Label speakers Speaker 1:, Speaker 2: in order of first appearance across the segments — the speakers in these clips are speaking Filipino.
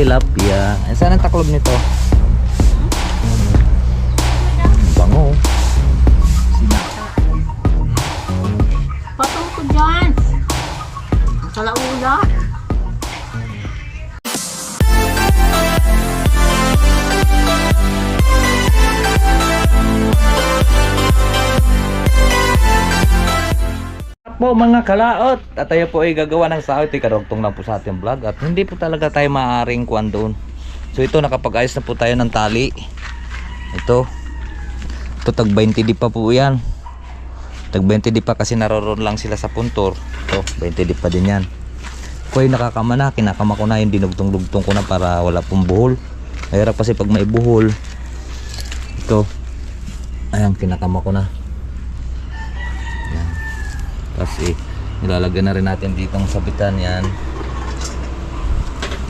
Speaker 1: tilapia. Saan ang taklob nito? Bango.
Speaker 2: Patong ko dyan. Kalaula.
Speaker 1: Po mga kalaot, at tayo po ay gagawa ng sahod. Ikarugtong lang po sa ating vlog at hindi po talaga tayo maaaring kuwan doon. So ito, nakapag-ayos na po tayo ng tali. Ito tag 20 di pa po yan. Tag 20 di pa kasi naroon lang sila sa puntor. Ito 20 di pa din yan. Ko ay nakakama na, kinakama ko na yung dinugtong-dugtong ko na para wala pong buhol. Mahirap kasi pag may buhol. Ito, ayan, kinakama ko na. Kasi nilalagyan na rin natin ditong sabitan yan.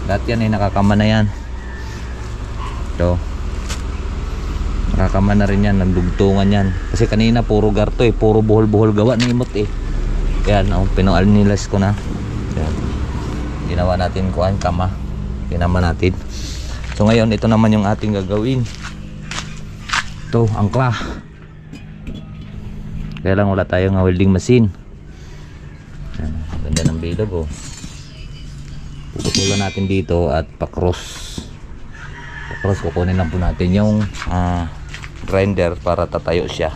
Speaker 1: Lahat yan ay nakakama na yan. Ito, nakakama na rin yan, nagdugtungan yan. Kasi kanina puro garto eh, puro buhol-buhol gawa ng imot eh. Yan, pinualnilas ko na. Yan, ginawa natin kuhan, kama. Kinama natin. So ngayon, ito naman yung ating gagawin. Ito, angkla. Kaya lang wala tayong welding machine. Ganda ng bilog oh. Puputulan natin dito at pa-cross. Pa-cross, kukunin lang po natin yung grinder para tatayo siya.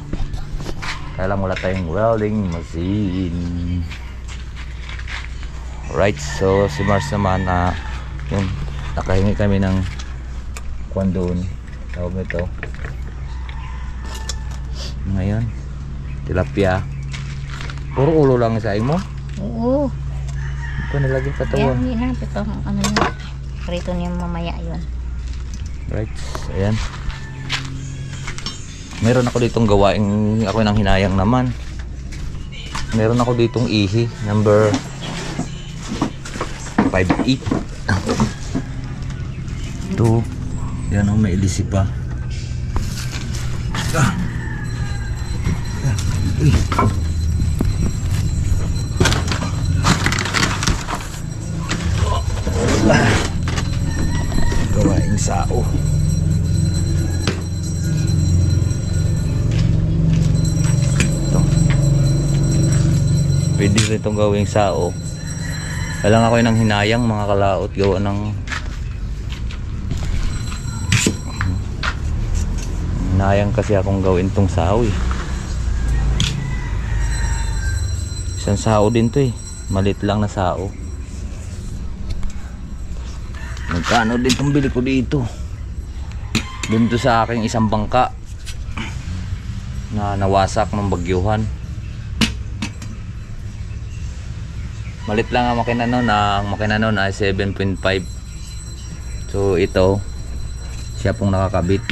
Speaker 1: Kaya lang wala tayong welding machine. Right, so si Mars naman yung nakahingi kami ng kwan doon. Tawag nito ngayon, tilapia. Puro ulo lang isaing mo?
Speaker 2: Oo.
Speaker 1: Ito nilagay katawan.
Speaker 2: Yan, hinap ito. Ano yun? Prito niya mamaya yun.
Speaker 1: Right, ayan. Meron ako ditong gawain, ako nang hinayang naman. Meron ako ditong ihi, number 58. Ito, yan o, may ilisi pa. Gawaing sao. Ito. Pwede rin itong gawing sao. Kailangan ako ng hinayang mga kalaot. Gawa ng hinayang kasi akong gawin itong sao eh. Isang sao din to eh. Malit lang na sao. Magkano din itong bili ko dito. Dito sa aking isang bangka na nawasak ng bagyuhan. Malit lang ang makina nun. Ang makina nun ay 7.5. So ito, siya pong nakakabit.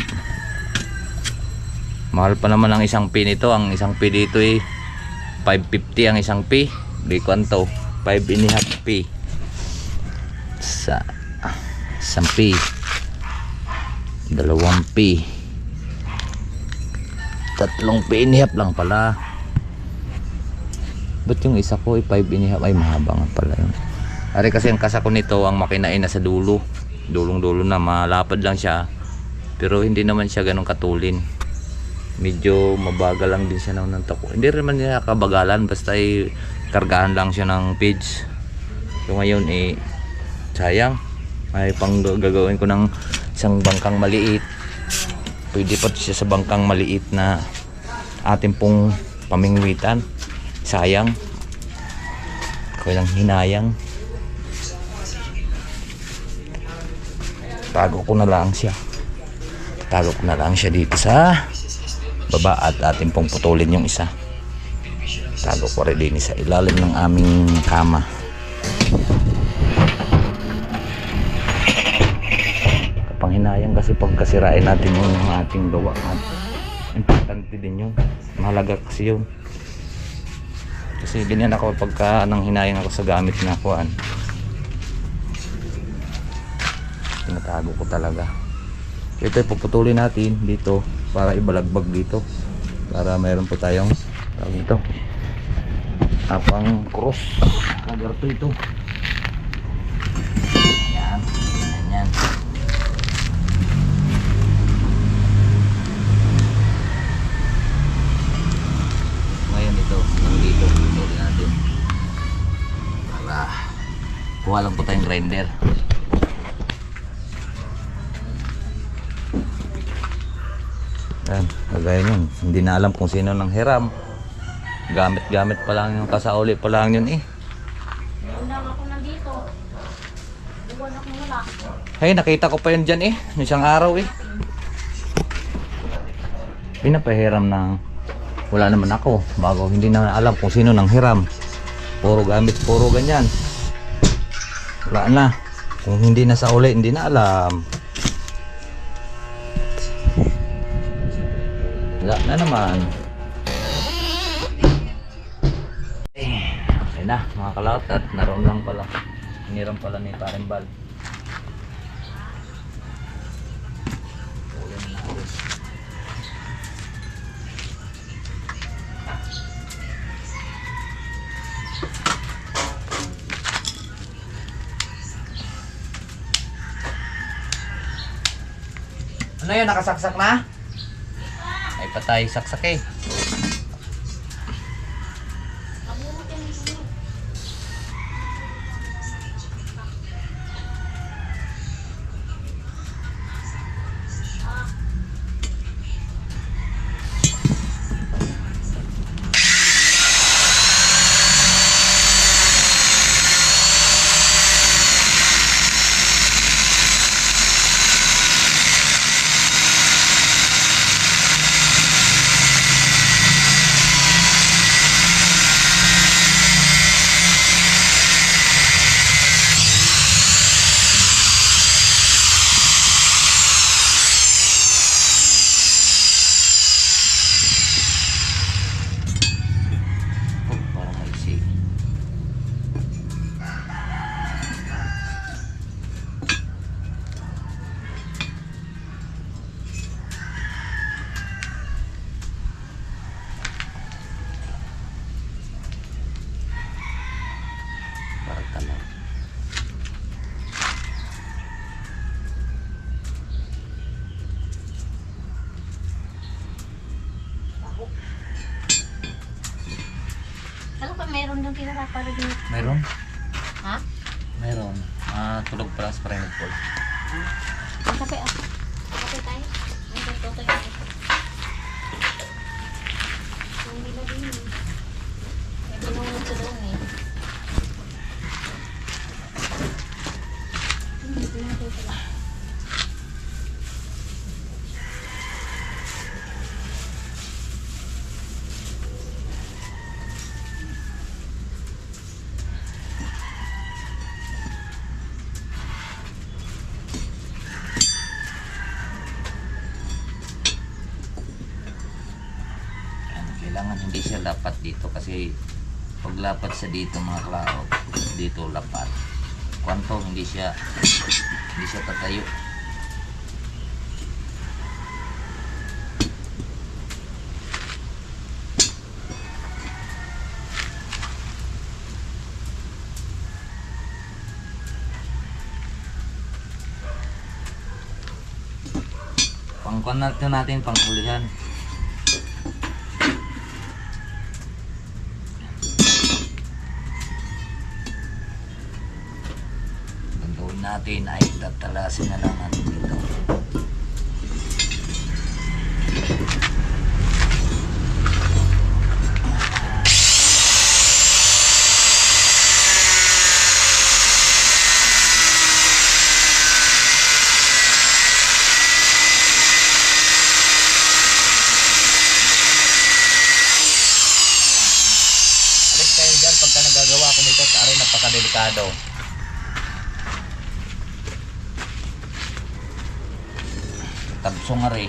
Speaker 1: Mahal pa naman ang isang P nito. Ang isang P dito ay 550 ang isang P. Di ko anto, 5.5 P sa isang P, 2 P, 3 P.5 lang pala. Ba't yung isa ko ay 5.5? Ay mahaba nga pala yun. Ari kasi ang kasa ko nito, ang makina ay nasa dulo. Dulong-dulo na, malapad lang siya. Pero hindi naman siya ganun katulin. Medyo mabagal lang din siya ng tako. Hindi rin man niya kabagalan, basta ay kargahan lang siya ng page. So ngayon eh, sayang. Ay pang gagawin ko ng isang bangkang maliit. Pwede pa siya sa bangkang maliit na ating pong pamingwitan. Sayang. Kailang hinayang. Tago ko na lang siya. Tago ko na lang siya dito sa baba at ating pong putulin yung isa. Tago ko rin din sa ilalim ng aming kama. Panghinayang kasi pagkasirain natin yung ating gawa. Importante din yun. Mahalaga kasi yun. Kasi ganyan ako pagka nang hinayang ako sa gamit na kuhaan. Tinatago ko talaga. Ito puputulin natin dito para ibalagbag dito. Para mayroon po tayong tawag ito. Apang cross. Kagarto ito. Yan. Yan. grinder. Yan, kagaya yun. Hindi na alam kung sino nang hiram. Gamit-gamit pa lang yung kasauli pa lang yun eh.
Speaker 2: Undang ako nandito. Buwan ako wala.
Speaker 1: Hey, nakita ko pa yun dyan eh. Isang araw eh. Pinapahiram ng wala naman ako. Bago hindi na alam kung sino nang hiram. Puro gamit, puro ganyan. Wala na. Kung hindi na sa uli, hindi na alam. Wala na naman. Okay na mga kalawat at naroon lang pala. Hiniram pala ni Parimbal. Ano yun? Nakasaksak na? Ay patay, saksak eh. Parang maisig. Parang tanaw.
Speaker 2: Ano ka meron yung kinakapalag niyo?
Speaker 1: Meron?
Speaker 2: Ha?
Speaker 1: Meron. Tulog pala sa Spring Pool.
Speaker 2: Ang kape ako. Kape tayo. Ang kape tayo. Ang nilagay niyo. May pinunod sa doon eh. Hindi pinunod pala. Kailangan hindi siya lapat dito kasi pag lapat siya dito mga klao, dito lapat. Kwanto hindi siya tatayo. Pangkuan natin panghulihan. Natin ay tatalasin na lang natin dito. Alis kayo dyan pagka nagagawa ko nito, aray napakadelikado. Tabso nga rin.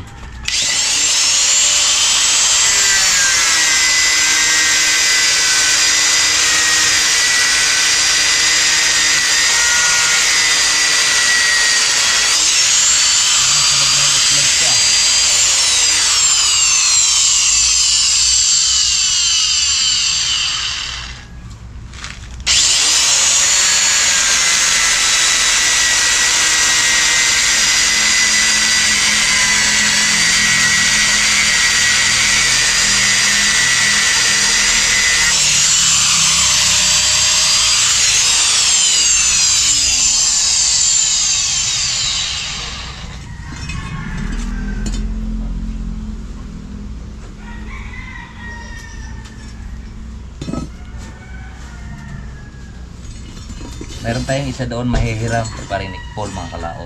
Speaker 2: Meron tayong isa doon mahihiram. Parinig Paul mga kalaot.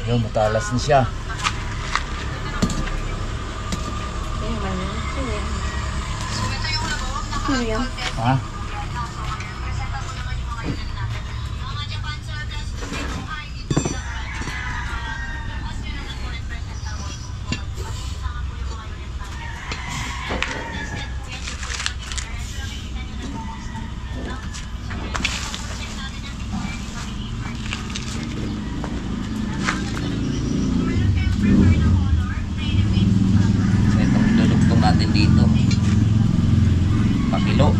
Speaker 2: Yung matalas na siya. Ha? Itong idudugtong natin dito. Pakilo.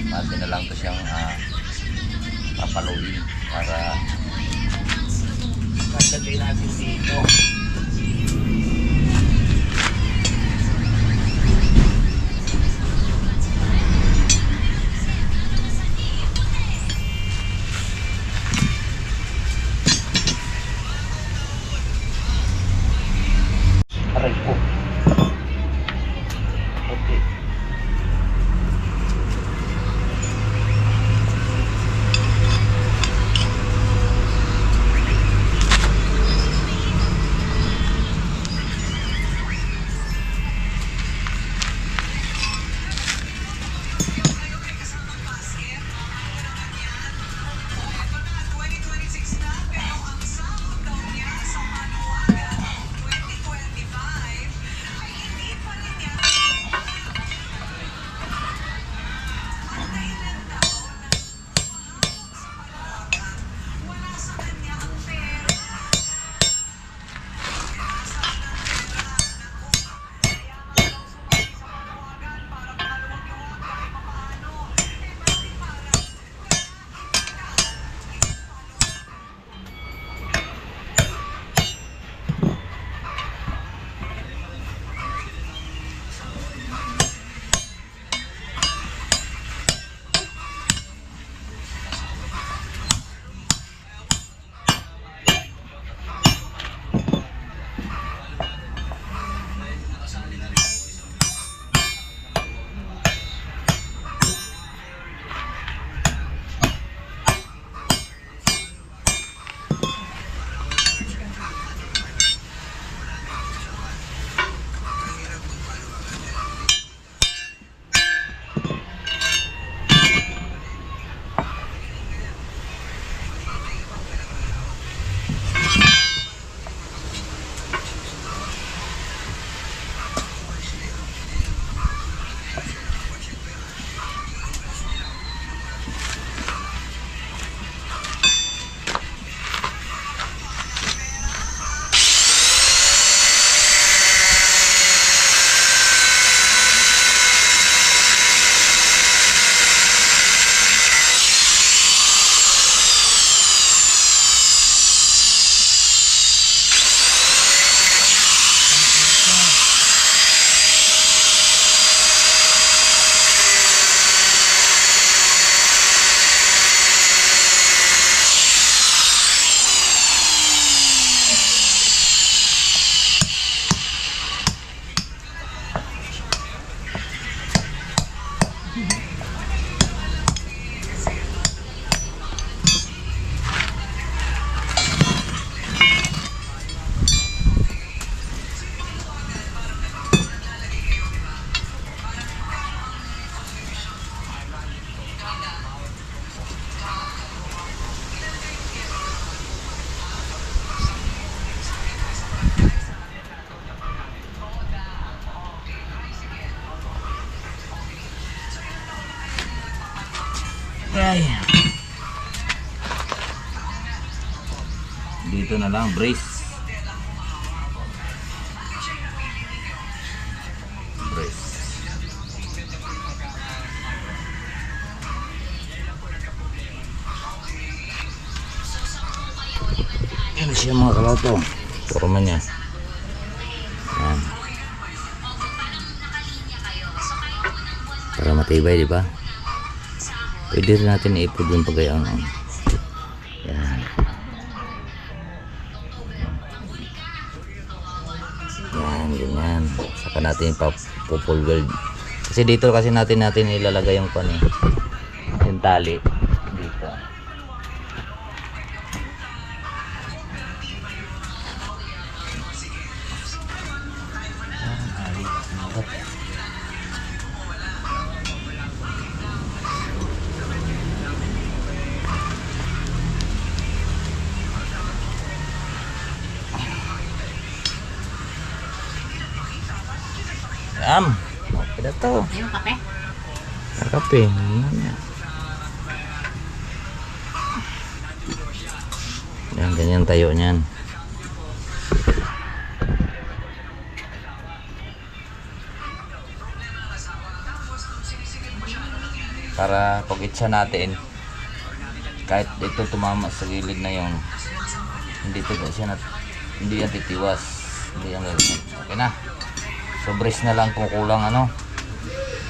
Speaker 2: Natin na lang to siyang papaluin para
Speaker 3: Pagdagay natin dito.
Speaker 2: aray po. Okay. Ay. Dito na lang, brace. Brace. Yan siya mga kaloto. Forma niya. Yan. Para matibay, di ba? Pwede rin natin iipod yung pagayang. Yan. Yan, ganyan. Saka natin ipapupulweld. Kasi dito kasi natin ilalagay yung pan eh. Yung tali. Dito. Okay na to.
Speaker 3: Yung kape?
Speaker 2: Kape. Yan, ganyan tayo niyan. Para pag itsa natin, kahit dito tumama sa gilid na yung hindi yan titiwas. Hindi yan gagawin. Okay na. So brace na lang kung kulang ano.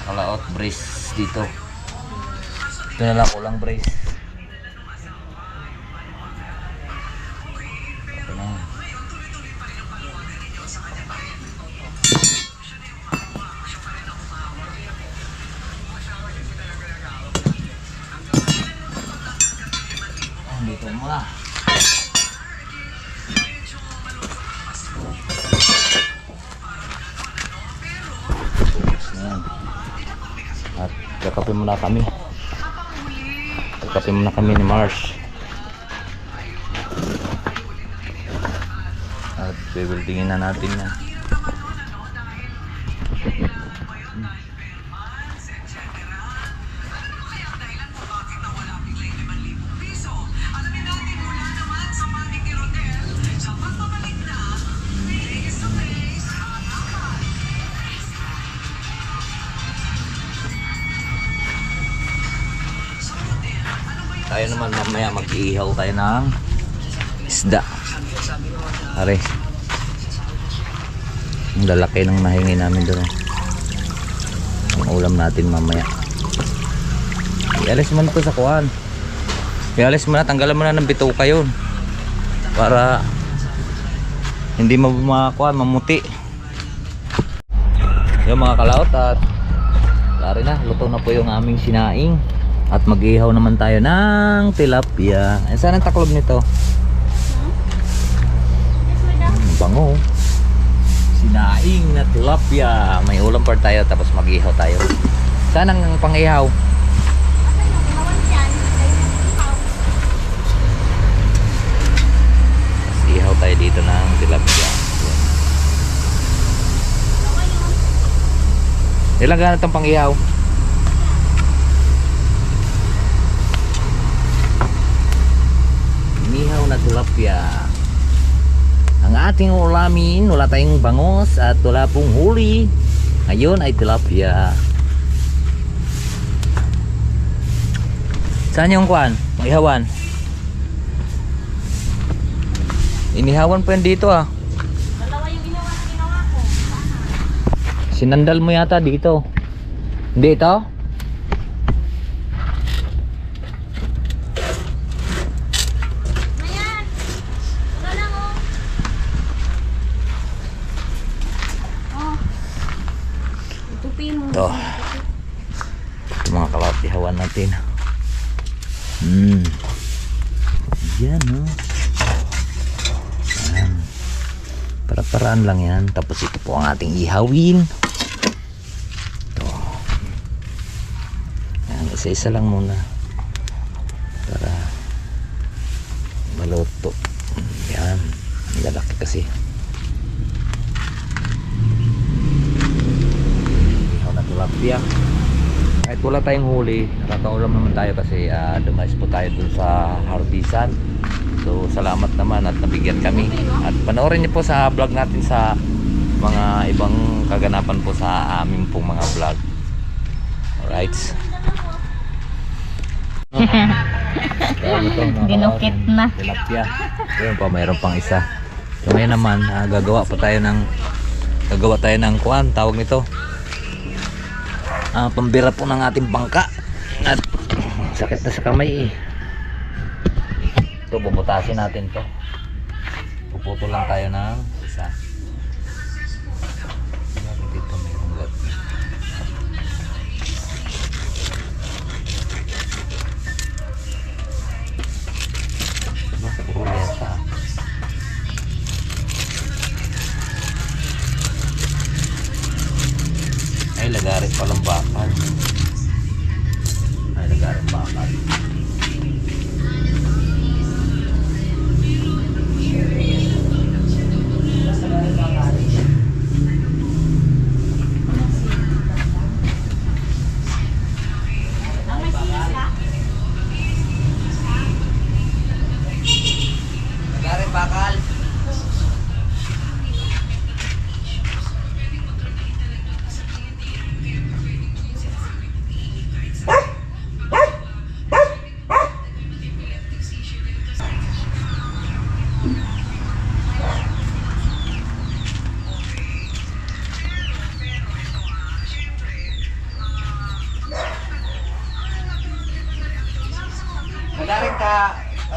Speaker 2: Kalaot brace dito. Ito na lang kulang brace. Okay na. Dito muna. At kakape muna kami. Kakape muna kami ni Mars. At bibuildingin na natin yan. Tayo naman mamaya mag-iihaw tayo ng isda. Pare. Ang lalaki ng nahingi namin doon. Ang ulam natin mamaya. Ialis mo na ito sa kuhan. Ialis mo na, tanggalan mo na ng bituka yun. Para hindi makakuha, mamuti. Yung mga kalaot at lari na, luto na po yung aming sinaing. At mag-ihaw naman tayo ng tilapia. Saan ang taklob nito? Bango. Sinaing na tilapia. May ulam pa tayo tapos mag-ihaw tayo. Saan ang pang-ihaw? Ihaw tayo dito ng tilapia. Ilang gana itong pang-ihaw? Inihaw na tilapia. Ang ating ulamin, wala tayong bangos at wala pong huli. Ngayon ay tilapia. Saan yung kuwan? Ihawan? Inihawan po yan dito ah.
Speaker 3: Dalawa yung ginawa ko.
Speaker 2: Sinandal mo yata dito. Hindi ito?
Speaker 3: Ayan. Wala lang oh. Oh. Itupin mo.
Speaker 2: Ito.
Speaker 1: mga kalawat, ihawan natin. Yan, no? Yan. Para-paraan lang yan. Tapos ito po ang ating ihawin. Ito. Yan, isa-isa lang muna. Para maluto. Yan. Lalaki kasi. Ihaw na tilapia. Kahit wala tayong huli, nakakaulam naman tayo kasi dumayas po tayo dun sa harbisan. So salamat naman at nabigyan kami. At panoorin niyo po sa vlog natin sa mga ibang kaganapan po sa aming pong mga vlog. Alright.
Speaker 3: Dinukit na.
Speaker 1: Tilapia. Ayun pa, mayroon pang isa. So ngayon naman, gagawa tayo ng kuwan, tawag nito. Pambira po ng ating bangka. At sakit na sa kamay eh. Ito, bubutasin natin to. Puputol lang tayo ng isa. Dito mayroong gat. Puro lesa. Ay, lagarit palang bakal. Ay, lagarit bakal. Lagarit bakal.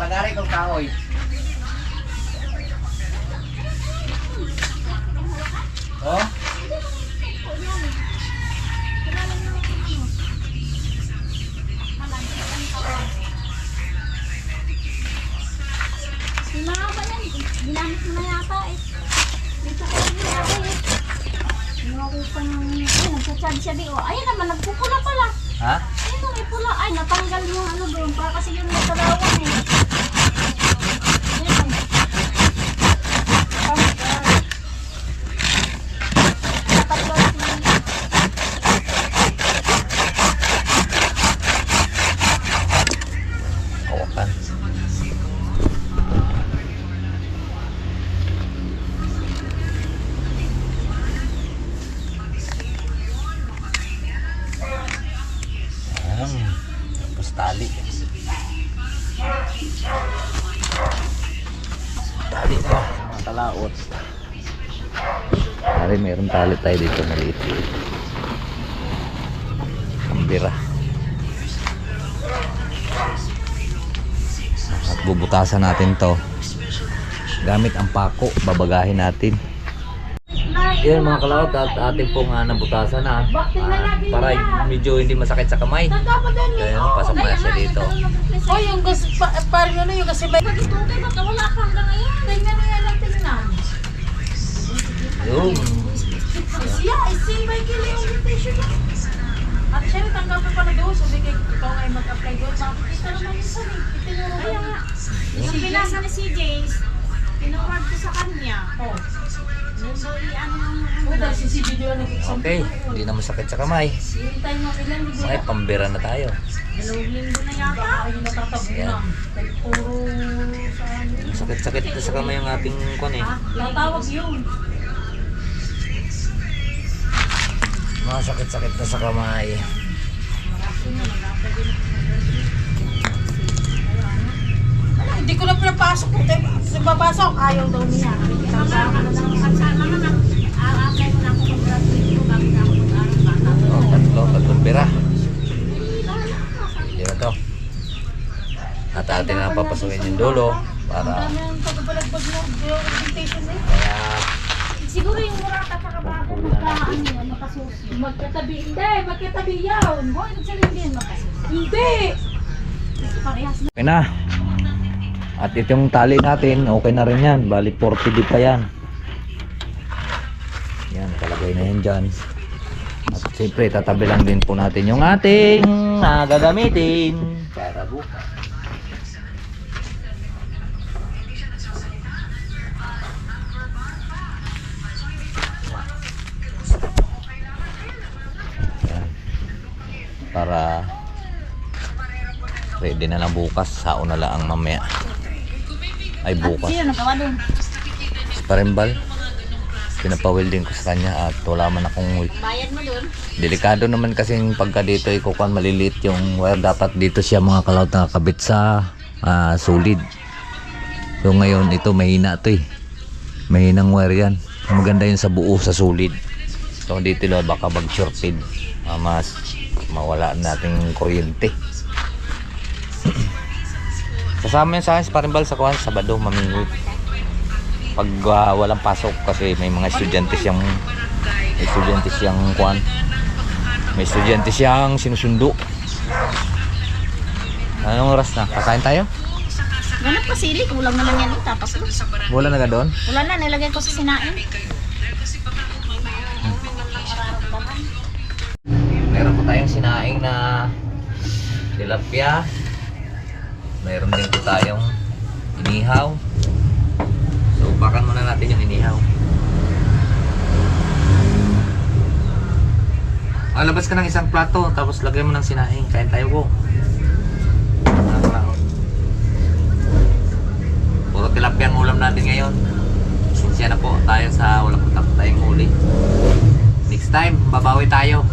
Speaker 1: Lagarit kong kahoy. Oh?
Speaker 3: Yung mga ba yan? Ginamit mo na yata eh. Dito ko yung yata eh. Yung ako pang nagsa-charge siya di. Ayun naman, nagpupula pala.
Speaker 1: Ha?
Speaker 3: Ayun ang ipula. Ay, natanggal yung ano doon. Para kasi yun may kalawan eh. Ayun.
Speaker 1: Kawakan. Tapos tali. Tali pa. Mga talaot. Pare, meron tali tayo dito maliit. Pambira. At bubutasan natin to gamit ang pako. Babagahin natin. Yan mga kalawat, at atin pong nabutasan na para medyo hindi masakit sa kamay. Kaya pasok na siya dito.
Speaker 4: Oh, yung parang ano yung kasi may...
Speaker 3: Ito okay ba? Wala ka hanggang ngayon.
Speaker 4: Tingnan na yan ang tingnan.
Speaker 1: Yung
Speaker 4: Siya, isi may kili orientation na. At siya rin tanggapin pa na doon. Sabi kay ikaw ngayon mag-apply doon. Makikita naman yung sabi. Itinuro
Speaker 3: Kaya
Speaker 4: ba?
Speaker 3: nga. Yung binasa ni si Jace, pinaward ko sa kanya.
Speaker 4: Oh.
Speaker 3: Yung doon ano
Speaker 4: Oh, dahil si video na nag-exam.
Speaker 1: okay, hindi na masakit sa kamay.
Speaker 4: Hintay mo ilan libo
Speaker 1: May
Speaker 4: na.
Speaker 1: pambira na tayo.
Speaker 3: dalawang linggo na yata.
Speaker 4: Baka yung natatabon
Speaker 1: Yan.
Speaker 4: na. Dahil puro sa ano.
Speaker 1: Sakit-sakit na sa kamay yung ating kon eh.
Speaker 4: Tatawag yun.
Speaker 1: Mga sakit-sakit na sa kamay.
Speaker 4: Ano, hindi ko na pinapasok. Papasok, ayaw daw niya.
Speaker 1: Tatlong pira. Hindi na to. At atin na papasukin yung dulo para
Speaker 4: Ano yung pagbabalagpag mo? Yung orientation eh.
Speaker 1: kaya
Speaker 3: Siguro yung murata sa kabago, magkasusi.
Speaker 4: Magkatabi, hindi, magkatabi yan.
Speaker 3: Boy, nagsaling din magkasusi.
Speaker 4: Hindi!
Speaker 3: Parehas na.
Speaker 1: Okay na. At itong tali natin, okay na rin yan. Bali 40 di pa yan. Yan, kalagay na yan dyan. At siyempre, tatabi lang din po natin yung ating gagamitin para bukas. Yan. Para ready na lang bukas. Sao na lang mamaya. Ay bukas.
Speaker 3: Sino nagawa doon?
Speaker 1: Si Parimbal, pinapa-welding ko sa kanya at wala man akong
Speaker 3: Bayad mo doon?
Speaker 1: delikado naman kasing pagka dito ikukuhan maliliit yung wire. Dapat dito siya mga kalaot nakakabit sa solid. So ngayon ito mahina to eh. Mahinang wire yan. Maganda yun sa buo sa solid. So dito lang baka mag shorted. Mas mawala nating kuryente. Kasama yun sa akin sa Parimbal sa kuhan Sabado mamingwit. Pag walang pasok kasi may mga estudyante siyang kuhan. May estudyante siyang sinusundo. Anong oras na? Kakain tayo?
Speaker 3: Ganap pa sili, kulang naman yan. Tapos
Speaker 1: Wala na ka doon?
Speaker 3: wala na, nilagay ko sa sinain.
Speaker 1: Meron po tayong sinaing na tilapia. Meron din po tayong inihaw. So bakan muna natin yung inihaw. Labas ka ng isang plato tapos lagay mo ng sinaing. Kain tayo po. Puro tilapia ang ulam natin ngayon. Sinsya na po tayo sa wala po tayong huli. Next time, babawi tayo.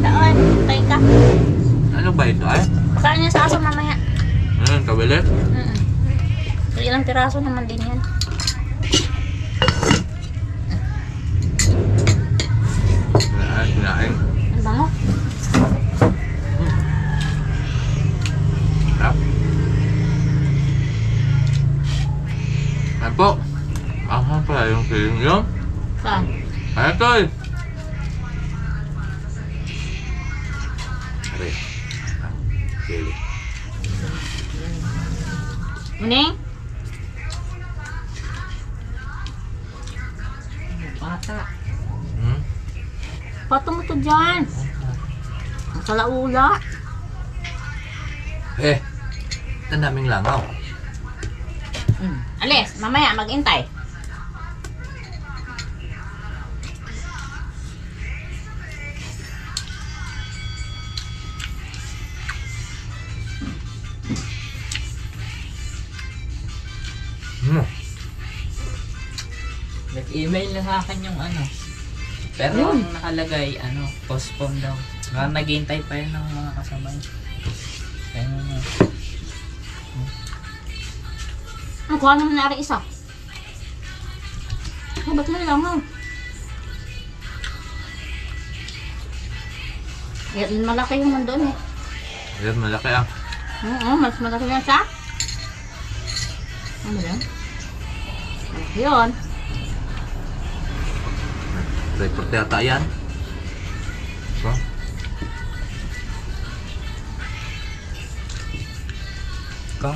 Speaker 3: Daan, tayo ka.
Speaker 1: Ano ba ito ay?
Speaker 3: Saan niya sa aso mamaya?
Speaker 1: Kawili?
Speaker 3: So, ilang piraso naman din yan.
Speaker 1: Sinaing.
Speaker 3: Ang bango.
Speaker 1: Sarap. Ayan po. Aha pala yung feeling yun.
Speaker 3: Saan?
Speaker 1: Ayan to eh. Are. Sili.
Speaker 3: Muning?
Speaker 4: Bata.
Speaker 3: Patong mo to dyan. Ang salaula.
Speaker 1: Ang daming langaw.
Speaker 3: Alis, mamaya mag-intay.
Speaker 5: Nag-email na sa akin yung ano. Pero ang nakalagay, postpone daw. Baka naghihintay pa yun ng mga kasabay. Kaya nga.
Speaker 3: Ang kuha naman na isa. Ba't na lang mo? Yan, malaki yung nandun eh.
Speaker 1: Ayan, malaki ah.
Speaker 3: Oo, mas malaki yan siya. Ano yan? Malaki yun.
Speaker 1: Record yata yan. So.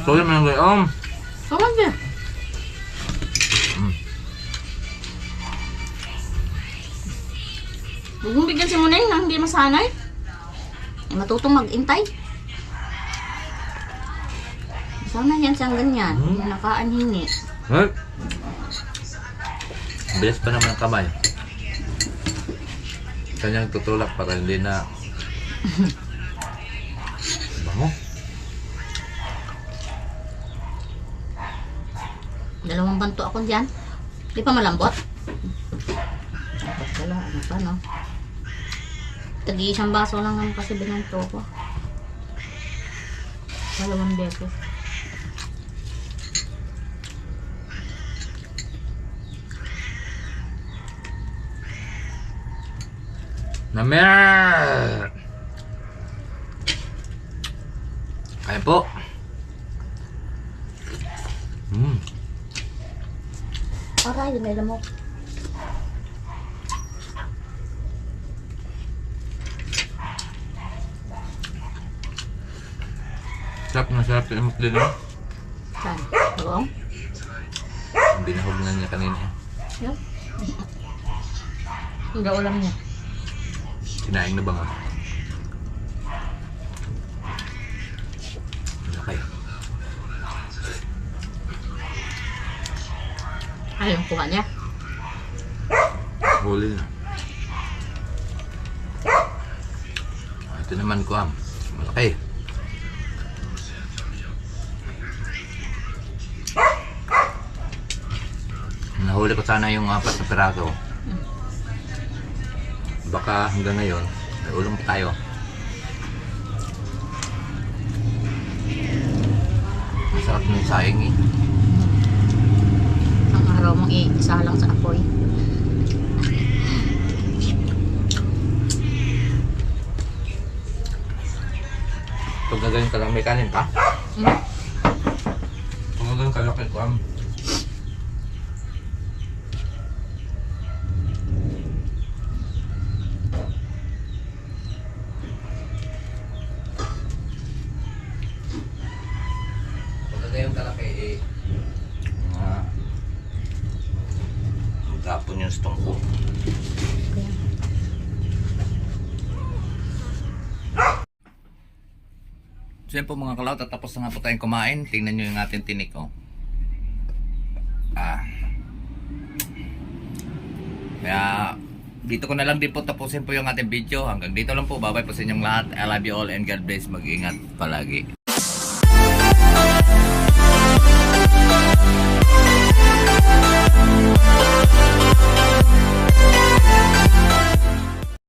Speaker 1: So yun mga gayom.
Speaker 3: Kaman din. Huwag mong bigyan si Muneng na hindi masanay. Ay, matutong mag-intay. Sana yan siyang ganyan. Nakaanhingi.
Speaker 1: Hey. Bilis pa naman ang kamay. Kanyang tutulak para hindi na bango.
Speaker 3: Dalawang banto ako dyan. Di pa malambot. Tapos dalawa, ano pa no? Tagi-isang baso lang naman kasi binanto ko. Dalawang beses.
Speaker 1: Namer! Kaya Kain po.
Speaker 3: Aray, may lamok.
Speaker 1: Sarap na sarap yung imot din.
Speaker 3: Saan? Oo?
Speaker 1: Binahog na niya kanina.
Speaker 3: Yun. Hindi ulam niya.
Speaker 1: Kinain na ba nga? Okay.
Speaker 3: Ayaw kuha niya.
Speaker 1: Huli na. Ito naman ko malaki. Nahuli ko sana yung 4 na piraso. Baka hanggang ngayon, may ulam pa tayo. Masarap ng sayang eh.
Speaker 3: Ang araw mong isalang sa apoy.
Speaker 1: Pag gagawin ka lang may kanin pa. Pag gagawin ka lang ko Pagkagayon kalaki eh. Magkapon yung stong ko. So yan po mga kalaw, tatapos na nga po tayong kumain. Tingnan nyo yung ating tinik oh. Kaya dito ko na lang din po tapusin po yung ating video. Hanggang dito lang po. Bye bye po sa inyong lahat. I love you all and God bless. Mag-ingat palagi.